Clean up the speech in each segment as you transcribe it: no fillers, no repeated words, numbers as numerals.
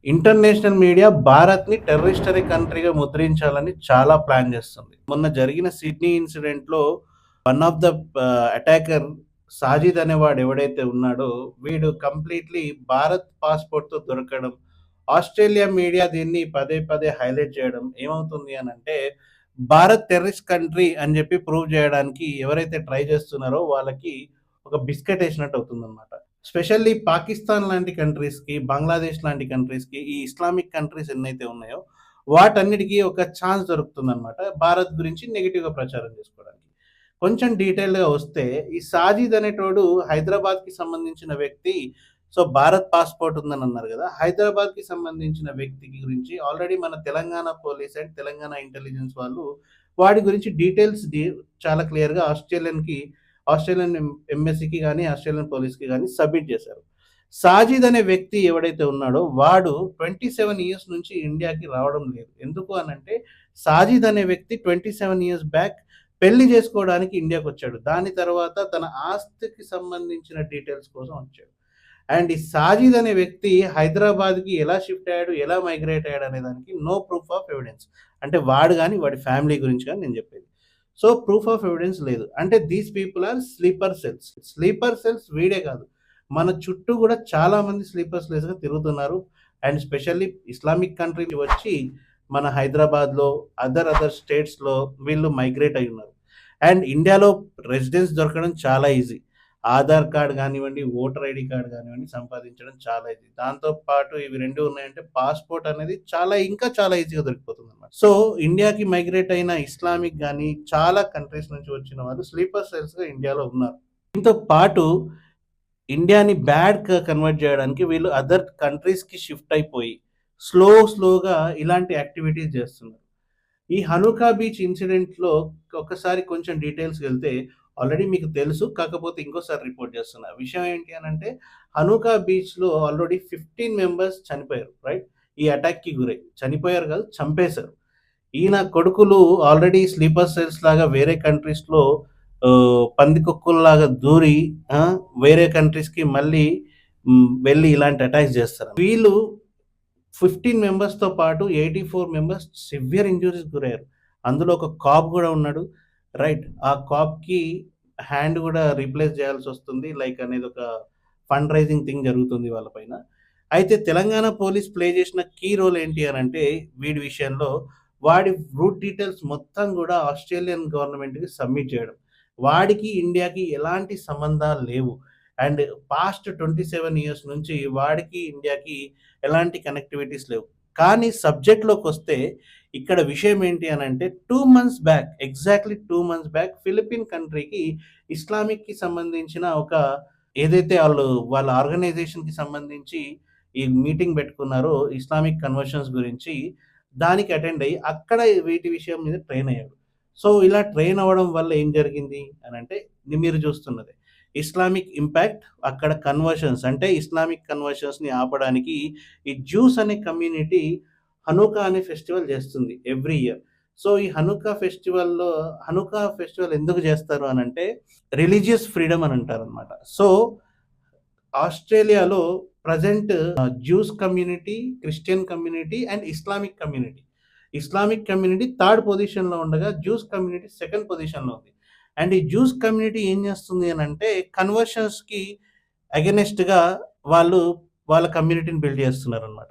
International media భారత్‌ని టెర్రరిస్టరీ కంట్రీగా ముద్రించాలని చాలా plan చేస్తుంది. మొన్న జరిగిన సిడ్నీ ఇన్సిడెంట్‌లో one of the attacker Sajid అనేవాడు ఎవడైతే ఉన్నాడో, వీడు కంప్లీట్‌లీ భారత్ పాస్‌పోర్ట్‌తో దొరకడం, ఆస్ట్రేలియా మీడియా దీన్ని పదే పదే హైలైట్ చేయడం ఏమవుతుంది అనంటే, భారత్ టెర్రరిస్ట్ కంట్రీ అని చెప్పి ప్రూవ్ చేయడానికి ఎవరైతే ట్రై చేస్తున్నారో వాళ్ళకి ఒక బిస్కెట్ ఏసినట్టు అవుతుందన్నమాట. స్పెషల్లీ పాకిస్తాన్ లాంటి కంట్రీస్‌కి, బంగ్లాదేశ్ లాంటి కంట్రీస్‌కి ఈ ఇస్లామిక్ కంట్రీస్ ఎన్నైతే ఉన్నాయో, వాటన్నిటికి ఒక ఛాన్స్ దొరుకుతుందనమాట. భారత్ గురించి నెగెటివ్‌గా ప్రచారం చేసుకోవడానికి. కొంచెం డీటెయిల్‌గా వస్తే, ఈ సాజిద్ అనేటోడు హైదరాబాద్‌కి సంబంధించిన వ్యక్తి. సో, భారత్ పాస్‌పోర్ట్ ఉందని అన్నారు గదా! హైదరాబాద్‌కి సంబంధించిన వ్యక్తికి గురించి ఆల్రెడీ మన Telangana police and Telangana intelligence వాళ్ళు వాడి గురించి డీటెయిల్స్ చాలా క్లియర్‌గా ఆస్ట్రేలియన్ ఎంబసీకి గాని, ఆస్ట్రేలియన్ పోలీస్‌కి గాని సబ్మిట్ చేశారు. సాజిద్ అనే వ్యక్తి ఎవడైతే ఉన్నాడో వాడు 27 ఇయర్స్ నుంచి ఇండియాకి రావడం లేదు. ఎందుకు అనంటే సాజిద్ అనే వ్యక్తి 27 ఇయర్స్ బ్యాక్ పెళ్లి చేసుకోవడానికి ఇండియాకొచ్చాడు. దాని తర్వాత తన ఆస్తికి సంబంధించిన డీటెయిల్స్ కోసం వచ్చాడు. అండ్ ఈ సాజిద్ అనే వ్యక్తి హైదరాబాద్‌కి ఎలా షిఫ్ట్ అయ్యాడు, ఎలా మైగ్రేట్ అయ్యాడు అనే దానికి నో ప్రూఫ్ ఆఫ్ ఎవిడెన్స్. అంటే వాడు గాని, వాడి ఫ్యామిలీ గురించి గాని నేను చెప్పేది. సో, ప్రూఫ్ ఆఫ్ ఎవిడెన్స్ లేదు. అంటే these people are sleeper cells. Sleeper cells వీడే కాదు. మన చుట్టూ గూడా చాలా మంది స్లీపర్ సెల్స్‌గా తిరుగుతున్నారు. అండ్ స్పెషల్లీ ఇస్లామిక్ కంట్రీ వచ్చి మన హైదరాబాద్‌లో, అదర్ స్టేట్స్‌లో వీళ్ళు మైగ్రేట్ అయ్యున్నారు. అండ్ ఇండియాలో రెసిడెన్స్ దొరకడం చాలా ఈజీ. ఆధార్ కార్డ్ గానివ్వండి, ఓటర్ ఐడీ కార్డ్ గానివ్వండి సంపాదించడం చాలా ఈజీ. దాంతో పాటు ఇవి 2 ఉన్నాయంటే పాస్‌పోర్ట్ అనేది ఇంకా చాలా ఈజీగా దొరికిపోతుందన్నమాట. సో, ఇండియాకి మైగ్రేట్ అయిన ఇస్లామిక్ గాని, చాలా కంట్రీస్ నుంచి వచ్చిన వాళ్ళు స్లీపర్ సెల్స్‌గా ఇండియాలో ఉన్నారు. దీంతో పాటు ఇండియాని కన్వర్ట్ జేయడానికి వీళ్ళు అదర్ కంట్రీస్‌కి షిఫ్ట్ అయిపోయి, స్లోగా ఇలాంటి యాక్టివిటీస్ జేస్తున్నారు. ఈ హనూకా బీచ్ ఇన్సిడెంట్‌లో ఒక్కసారి కొంచెం డీటెయిల్స్‌కెళ్తే ఆల్రెడీ మీకు తెలుసు. కాకపోతే ఇంకోసారి రిపోర్ట్ చేస్తున్నా. విషయం ఏంటి అనంటే హనూకా బీచ్‌లో ఆల్రెడీ 15 మెంబర్స్ చనిపోయారు. రైట్? ఈ అటాక్‌కి గురై. చనిపోయారు కాదు, చంపేశారు. ఈయన కొడుకులు ఆల్రెడీ స్లీపర్ సెల్స్ లాగా వేరే కంట్రీస్‌లో పందికొక్కుల్లాగా దూరి వేరే కంట్రీస్‌కి మళ్ళీ వెళ్లి ఇలాంటి అటాక్స్ చేస్తారు. వీళ్ళు 15 మెంబర్స్‌తో పాటు 84 మెంబర్స్ సివియర్ ఇంజ్యూరీస్‌కి గురయ్యారు. అందులో ఒక కాప్ గూడా ఉన్నాడు. రైట్. ఆ కాప్‌కి హ్యాండ్ గూడా రీప్లేస్ చేయాల్సొస్తుంది. లైక్ అనేది ఒక ఫండ్ రైజింగ్ థింగ్ జరుగుతుంది వాళ్ళ పైన. అయితే తెలంగాణ పోలీస్ ప్లే చేసిన కీ రోల్ ఏంటి అనంటే వీడి విషయంలో వాడి రూట్ డీటెయిల్స్ మొత్తం గూడా ఆస్ట్రేలియన్ గవర్నమెంట్‌కి సబ్మిట్ చేయడం. వాడికి ఇండియాకి ఎలాంటి సంబంధాలు లేవు. అండ్ పాస్ట్ 27 ఇయర్స్ నుంచి వాడికి ఇండియాకి ఎలాంటి కనెక్టివిటీస్ లేవు. కానీ సబ్జెక్ట్‌లోకొస్తే ఇక్కడ విషయం ఏంటి అనంటే 2 months back, exactly 2 months back Philippine కంట్రీకి ఇస్లామిక్‌కి సంబంధించిన ఒక ఏదైతే వాళ్ళ ఆర్గనైజేషన్‌కి సంబంధించి ఈ మీటింగ్ పెట్టుకున్నారో ఇస్లామిక్ కన్వర్షన్స్ గురించి, దానికి అటెండ్ అయ్యి అక్కడ వీటి విషయం మీద ట్రైన్ అయ్యాడు. సో, ఇలా ట్రైన్ అవ్వడం వల్ల ఏం జరిగింది అనంటే మీరు చూస్తున్నదే. ఇస్లామిక్ ఇంపాక్ట్ అక్కడ కన్వర్షన్స్ అంటే ఇస్లామిక్ కన్వర్షన్స్‌ని ఆపడానికి ఈ జ్యూస్ అనే కమ్యూనిటీ హనూకా అనే ఫెస్టివల్ చేస్తుంది ఎవ్రీ ఇయర్. సో, ఈ హనూకా ఫెస్టివల్ ఎందుకు చేస్తారు అనంటే రిలీజియస్ ఫ్రీడమ్ అని అంటారనమాట. సో, ఆస్ట్రేలియాలో present juice community, Christian community and Islamic community. Islamic community third పొజిషన్‌లో ఉండగా, జ్యూస్ కమ్యూనిటీ సెకండ్ పొజిషన్‌లో ఉంది. అండ్ ఈ జ్యూస్ కమ్యూనిటీ ఏం చేస్తుంది అనంటే కన్వర్షన్స్‌కి అగైనెస్ట్‌గా వాళ్ళు వాళ్ళ కమ్యూనిటీని బిల్డ్ చేస్తున్నారనమాట.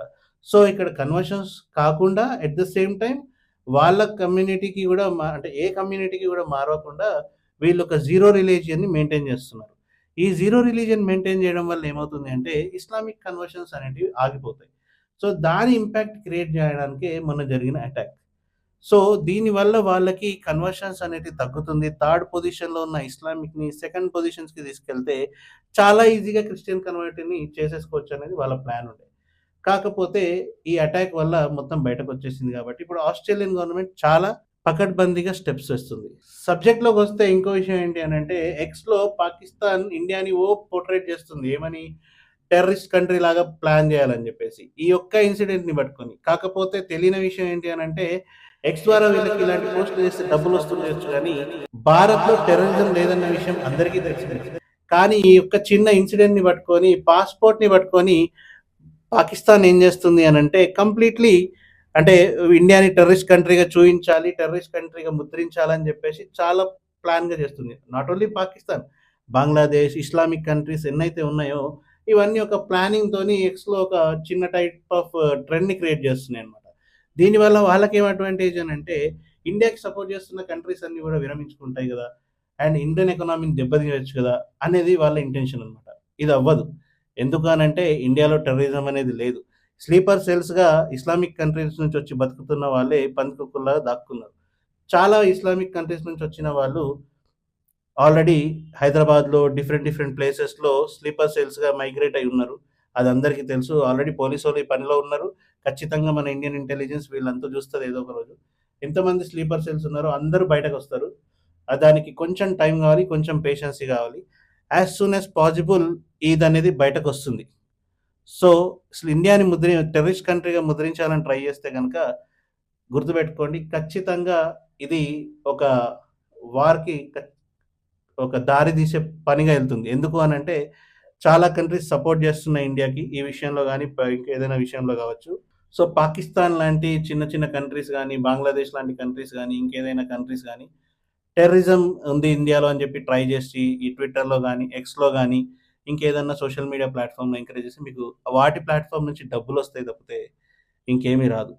సో, ఇక్కడ కన్వర్షన్స్ కాకుండా ఎట్ ద సేమ్ టైమ్ వాళ్ళ కమ్యూనిటీకి గూడా అంటే ఏ కమ్యూనిటీకి గూడా మారవకుండా వీళ్ళొక జీరో రిలీజియన్‌ని మెయింటైన్ చేస్తున్నారు. ఈ జీరో రిలీజియన్ మెయింటైన్ చేయడం వల్ల ఏమవుతుంది అంటే ఇస్లామిక్ కన్వర్షన్స్ అనేటివి ఆగిపోతాయి. సో, దాని ఇంపాక్ట్ క్రియేట్ చేయడానికే మొన్న జరిగిన అటాక్. సో, దీనివల్ల వాళ్ళకి కన్వర్షన్స్ అనేటివి తగ్గుతుంది. థర్డ్ పొజిషన్‌లో ఉన్న ఇస్లామిక్‌ని సెకండ్ పొజిషన్స్‌కి తీసుకెళ్తే చాలా ఈజీగా క్రిస్టియన్ కన్వర్ట్‌ని చేసేసుకోవచ్చనేది వాళ్ళ ప్లాన్ ఉండే. కాకపోతే ఈ అటాక్ వల్ల మొత్తం బయటకొచ్చేసింది కాబట్టి ఇప్పుడు ఆస్ట్రేలియన్ గవర్నమెంట్ చాలా పకడ్బందీగా స్టెప్స్ వేస్తుంది. సబ్జెక్ట్‌లోకొస్తే ఇంకో విషయం ఏంటి అనంటే ఎక్స్‌లో పాకిస్తాన్ ఇండియాని పోర్ట్రేట్ చేస్తుంది. ఏమని? టెర్రరిస్ట్ కంట్రీ లాగా ప్లాన్ చేయాలని చెప్పేసి. ఈ ఒక్క ఇన్సిడెంట్‌ని పట్టుకొని. కాకపోతే తెలియని విషయం ఏంటి అనంటే ఎక్స్ ద్వారా వీళ్ళకి ఇలాంటి పోస్ట్‌లు చేస్తే డబ్బులొస్తుండొచ్చు గానీ, భారత్‌లో టెర్రరిజం లేదన్న విషయం అందరికీ తెలిసిందే. కానీ ఈ యొక్క చిన్న ఇన్సిడెంట్‌ని పట్టుకొని, పాస్‌పోర్ట్‌ని పట్టుకొని పాకిస్తాన్ ఏం చేస్తుంది అనంటే కంప్లీట్‌లీ అంటే ఇండియాని టెర్రరిస్ట్ కంట్రీగా చూయించాలి, టెర్రరిస్ట్ కంట్రీగా ముద్రించాలని చెప్పేసి చాలా ప్లాన్‌గా చేస్తుంది. Not only Pakistan, Bangladesh, Islamic countries ఎన్నైతే ఉన్నాయో ఇవన్నీ ఒక ప్లానింగ్‌తోని ఎక్స్‌లో ఒక చిన్న టైప్ ఆఫ్ ట్రెండ్‌ని క్రియేట్ చేస్తున్నాయన్నమాట. దీనివల్ల వాళ్ళకేం అడ్వాంటేజ్ అనంటే ఇండియాకి సపోర్ట్ చేస్తున్న కంట్రీస్ అన్నీ కూడా విరమించుకుంటాయి గదా! అండ్ ఇండియన్ ఎకానమీని దెబ్బతీయొచ్చు గదా! అనేది వాళ్ళ ఇంటెన్షన్ అన్నమాట. ఇది అవ్వదు. ఎందుకు అనంటే ఇండియాలో టెర్రరిజం అనేది లేదు. స్లీపర్ సెల్స్‌గా ఇస్లామిక్ కంట్రీస్ నుంచి వచ్చి బతుకుతున్న వాళ్ళే పందికొక్కుల్లాగా దాక్కున్నారు. చాలా ఇస్లామిక్ కంట్రీస్ నుంచి వచ్చిన వాళ్ళు ఆల్రెడీ హైదరాబాద్‌లో డిఫరెంట్ ప్లేసెస్‌లో స్లీపర్ సెల్స్‌గా మైగ్రేట్ అయ్యి ఉన్నారు. అది అందరికీ తెలుసు. ఆల్రెడీ పోలీసోళ్ళు ఈ పనిలో ఉన్నారు. ఖచ్చితంగా మన ఇండియన్ ఇంటెలిజెన్స్ వీళ్ళంతా చూస్తది ఏదో ఒక రోజు. ఎంతమంది స్లీపర్ సెల్స్ ఉన్నారో అందరూ బయటకొస్తారు. దానికి కొంచెం టైం గావాలి. కొంచెం పేషెన్సీ గావాలి. యాస్ సూన్ యాస్ పాజిబుల్ ఇదనేది బయటకొస్తుంది. సో, అసలు ఇండియాని టెర్రరిస్ట్ కంట్రీగా ముద్రించాలని ట్రై చేస్తే గనక గుర్తుపెట్టుకోండి ఖచ్చితంగా ఇది ఒక వార్‌కి ఒక దారి తీసే పనిగా ఎళ్తుంది. ఎందుకు అనంటే చాలా కంట్రీస్ సపోర్ట్ చేస్తున్నాయి ఇండియాకి. ఈ విషయంలో గాని, ఇంకేదైనా విషయంలో గావచ్చు. సో, పాకిస్తాన్ లాంటి చిన్న కంట్రీస్ గాని, బంగ్లాదేశ్ లాంటి కంట్రీస్ గాని, ఇంకేదైనా కంట్రీస్ గాని టెర్రరిజం ఉంది ఇండియాలో అని చెప్పి ట్రై చేసి ఈ ట్విట్టర్‌లో గాని, ఎక్స్‌లో గాని, ఇంకేదన్నా సోషల్ మీడియా ప్లాట్‌ఫార్మ్‌లో ఎంకరేజ్ చేసి మీకు వాటి ప్లాట్‌ఫార్మ్ నుంచి డబ్బులొస్తాయి తప్పితే ఇంకేమీ రాదు.